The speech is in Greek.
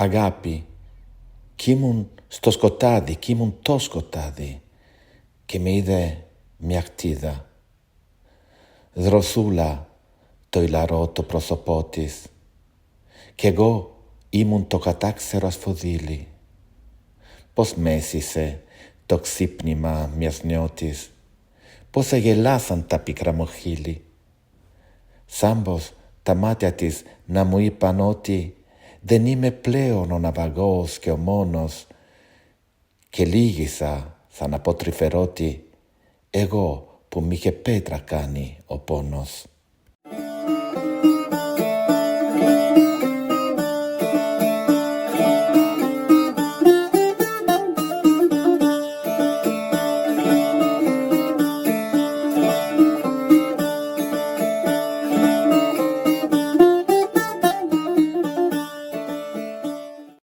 αγάπη, κι ήμουν στο σκοτάδι, κι ήμουν το σκοτάδι και με είδε μια κτίδα. Δροσούλα το ηλαρό το πρόσωπό της κι εγώ ήμουν το κατάξερο ασφοδίλι. Πώς μέσησε το ξύπνημα μιας νιώτης, πώς αγελάσαν τα πικρά μου χείλη. Σάμπος τα μάτια της να μου είπαν ότι δεν είμαι πλέον ο ναυαγός και ο μόνος και λύγησα σαν να πω τρυφερότη εγώ που μ' είχε πέτρα κάνει ο πόνος.